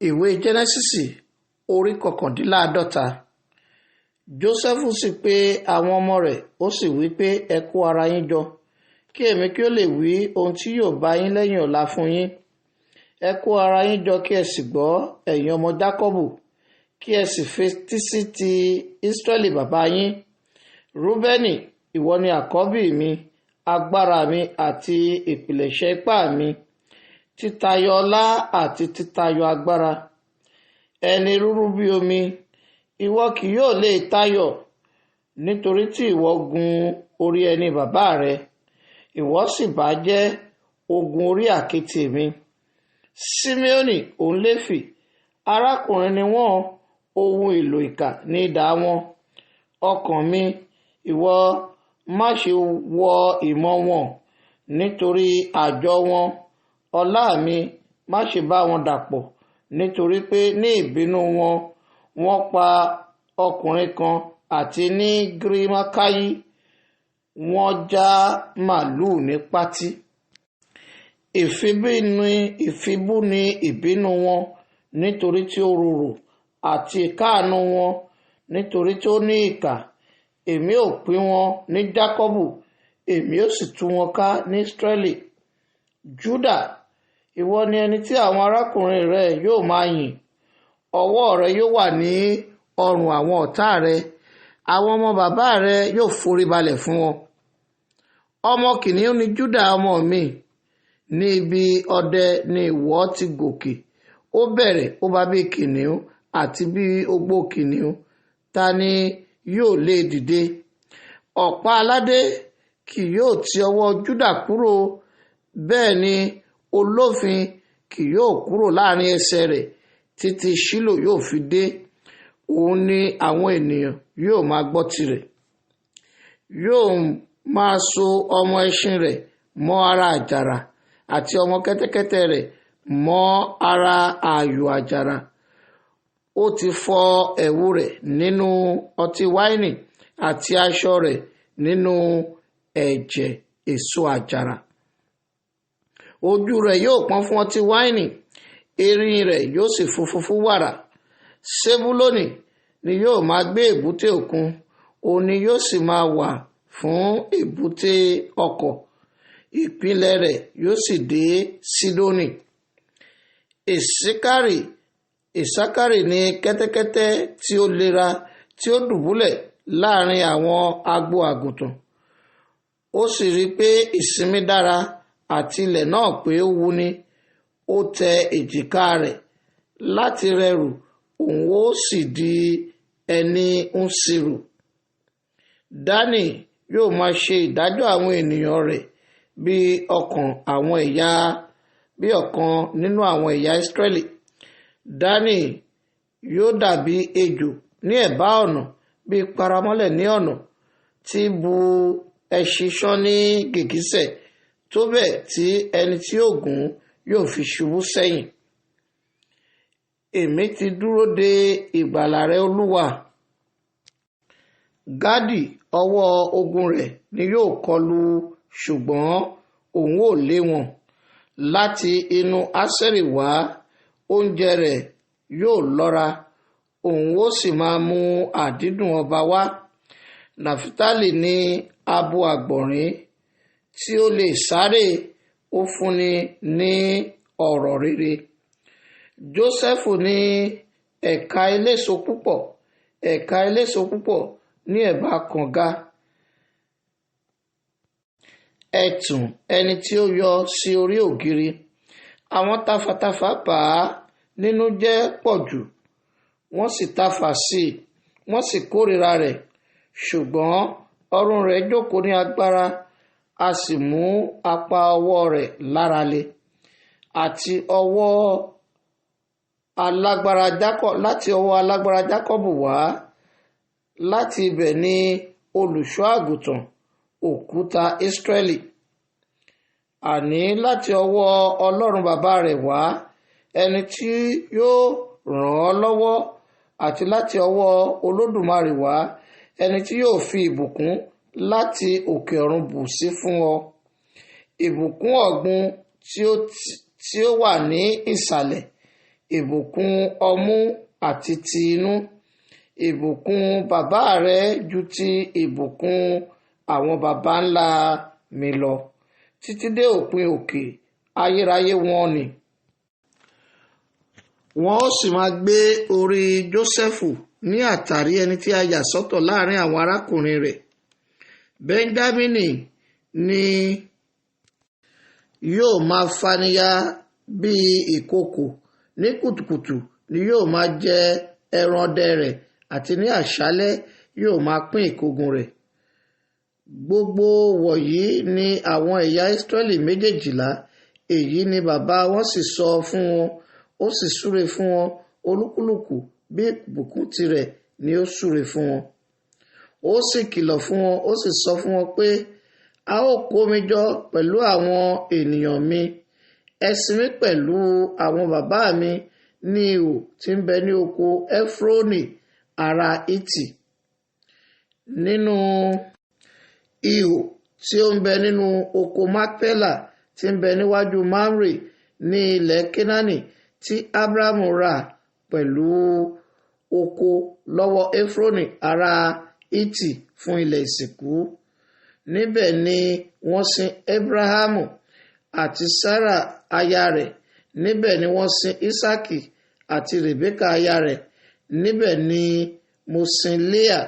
Ìwé Jẹ́nẹ́sísì orí kọkàndínláàádọ́ta. Jósẹ́fù sì pe àwọn ọmọ rẹ̀, ó sì wí pé, ẹ kó ara yín jọ, kí èmi kí ó lè wí ohun tí yóò bá yín lẹ́yìn ọ̀la fún yín. Ẹ kó ara yín jọ kí ẹ sì gbọ́, ẹ̀yin ọmọ Jákọ́bù, kí ẹ sì fetí sí ti Ísírẹ́lì bàbá yín. Rúbẹ́nì, ìwọ ni àkọ́bí mi, agbára mi àti ìpilẹ̀ṣẹ̀ ipá mi, títayọ ọlá àti títayọ agbára. Ẹni rúrú bí omi, ìwọ kì yóò lè tayọ, nítorí tí ìwọ gun orí ẹni bàbá rẹ, ìwọ sì bá jẹ́ ogun orí àkéte mi. Simeoni òun Léfì, arákùnrin ni wọ́n, ohun èlò ìkà ní idà wọn. Ọkàn mi, ìwọ má ṣe wọ ìmọ̀ wọn, nítorí àjọ wọn. Ọlá mi, má ṣe bá wọn dàpọ̀, nítorí pé ní ìbínú wọn, wọ́n pa ọkùnrin kan, àti ní Gírímákáyí wọ́n já màlúù ní pátí. Ìfibú ni ìbínú wọn, nítorí tí ó rorò, àti ìkáàánú wọn, nítorí tí ó ní ìkà. Èmi ó pín wọn ní Jákọ́bù, èmi ó sì tú wọn ká ní Ísírẹ́lì. Júdà, ìwọ ni ẹni tí àwọn arákùnrin rẹ yóò máa yìn. Ọwọ́ rẹ yóò wà ní ọrùn àwọn ọ̀tá rẹ, àwọn ọmọ bàbá rẹ yóò foríbalẹ̀ fún wọn. Ọmọ kìnìún ni Júdà ọmọ mi, ní ibi ọdẹ ni ìwọ ti gòkè. Ó bẹ̀rẹ̀, ó bá bí kìnìún, àti bí ogbó kìnìún, ta ni yóò lè dìde? Ọ̀pá aládé kì yóò ti ọwọ́ Júdà kúrò, bẹ́ẹ̀ ni olófin kì yóò kúrò láàrin ẹsẹ̀ rẹ̀, títí Ṣílò yóò fi dé. Òun ni àwọn ènìyàn yóò máa gbọ́ tirẹ̀. Yóò máa so ọmọ ẹṣin rẹ̀ mọ́ ara àjàrà, àti ọmọ kẹ́tẹ́kẹ́tẹ́ rẹ̀ mọ́ ara ààyò àjàrà. Ó ti fọ ẹ̀wù rẹ̀ nínú ọtí wáìnì, àti aṣọ rẹ̀ nínú ẹ̀jẹ̀ èso àjàrà. Ojú rẹ̀ yóò pọ́n fún ọtí wáìnì, erin rẹ̀ yóò sì funfun fún wàrà. Sebuloni ni yóò máa gbé èbúté òkun, òun ni yóò sì máa wà fún èbúté ọkọ̀. Ìpìlẹ̀ rẹ̀ yóò sì dé Sidoni. Ìsákárì ni kẹ́tẹ́kẹ́tẹ́ tí ó lera, tí ó dùbúlẹ̀ láàrin àwọn agbo àgùntàn. Ó sì rí pé ìsinmi dára, àti ilẹ̀ náà pé ó wuni. Ó tẹ èjìká rẹ̀ láti rẹrù, òun ó sì di ẹni ń sirù. Dánì yóò máa ṣe ìdájọ́ àwọn ènìyàn rẹ̀ bí ọ̀kan nínú àwọn ẹ̀yà Ísírẹ́lì. Dánì yóò dàbí ejò ní ẹ̀bá ọ̀nà, bí paramọ́lẹ̀ ní ọ̀nà, tí bu ẹṣin ṣán ní gìgísẹ̀, tó bẹ́ẹ̀ tí ẹni tí ó gùn yóò fi ṣubú sẹ́yìn. Èmi ti dúró de ìgbàlà rẹ, Olúwa. Gádì ọwọ́ ogun rẹ̀ ni yóò kọlù, ṣùgbọ́n òun ò lé wọn. Láti inú Ásẹ́rì wá, oúnjẹ rẹ̀ yóò lọ́ra, òun ó sì máa mú àdídùn ọba wá. Nàfítálì ni abo àgbọ̀nrín tí ó lè sáré, ó fúnni ní ọ̀rọ̀ rere. Jósẹ́fù ní ẹ̀ka eléso púpọ̀ ní ẹ̀bá kànga. Ẹ̀tùn ẹni tí ó yọ sí orí ògiri. Àwọn tafàtafà bà á nínú jẹ́ pọ̀jù, wọ́n sì tafà sí i, wọ́n sì kórìíra rẹ̀. Ṣùgbọ́n ọrùn rẹ̀ jókòó ní agbára, a sì mú apá ọwọ́ rẹ̀ lára le. Àti ọwọ́ alágbára Jákọ́bù wá, láti ibẹ̀ ni olùṣọ́ àgùntàn òkúta Ísírẹ́lì. Àní láti ọwọ́ Ọlọ́run bàbá rẹ̀ wá, ẹni tí yóò ràn án lọ́wọ́, àti láti ọwọ́ Olódùmarè wá, ẹni tí yóò fi ìbùkún láti òkè ọ̀run bù sí fún ọ. Ìbùkún ọ̀gbun tí ó wà ní ìsàlẹ̀, ìbùkún ọmú àti ti inú. Ìbùkún bàbá rẹ ju ti ìbùkún àwọn baba ńlá mi lọ, títí dé òpin òkè ayérayé wọn ni. Wọn ó sì máa gbé orí Jósẹ́fù ní àtàrí ẹni tí a yà sọ́tọ̀ láàrin àwọn arákùnrin rẹ̀. Bẹ́ńjámínì ni yóò máa faniya bí ìkookò, ní kùtùkùtù ni yóò máa jẹ ẹran ọdẹ rẹ̀, àti ní àṣálẹ́ yóò máa pín ìkógun rẹ̀. Gbogbo wọ̀nyí ni àwọn ẹ̀yà Ísírẹ́lì méjèèjìlá. Èyí ni bàbá wọn sì sọ fún wọn, ó sì súre fún wọn, olúkúlùkù bí ìbùkún tirẹ̀ ni ó súre fún wọn. Ó sì kìlọ̀ fún wọn, ó sì sọ fún wọn pé, a ó kó mi jọ pẹ̀lú àwọn ènìyàn mi, ẹ sin mí pẹ̀lú àwọn bàbá mi ní ihò tí ń bẹ ní oko Éfrónì ará Hítì, nínú ihò tí ó ń bẹ nínú oko Makpela tí ń bẹ níwájú Mamre ní ilẹ̀ Kénáánì tí Ábúráhámù rà pẹ̀lú oko lọ́wọ́ Éfrónì ará Hítì fún ilẹ̀ ìsìnkú. Níbẹ̀ ni wọ́n sin Ábúráhámù àti Sárà aya rẹ̀, níbẹ̀ ni wọ́n sin Ísákì àti Rèbékà aya rẹ̀, níbẹ̀ ni mo sin Léà.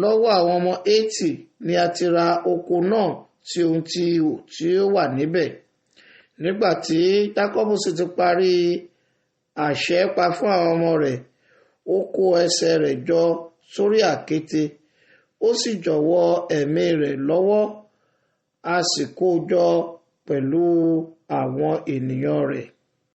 Lọ́wọ́ àwọn ọmọ Hétì ni a ti ra oko náà tí ohun ti ihò tí ó wà níbẹ̀. Nígbà tí Jákọ́bù sì ti parí àṣẹ pa fún àwọn ọmọ rẹ̀, ó kó ẹsẹ̀ rẹ̀ jọ sórí àkéte, ó sì jọ̀wọ́ ẹ̀mí rẹ̀ lọ́wọ́, a sì kó jọ pẹ̀lú àwọn ènìyàn rẹ̀.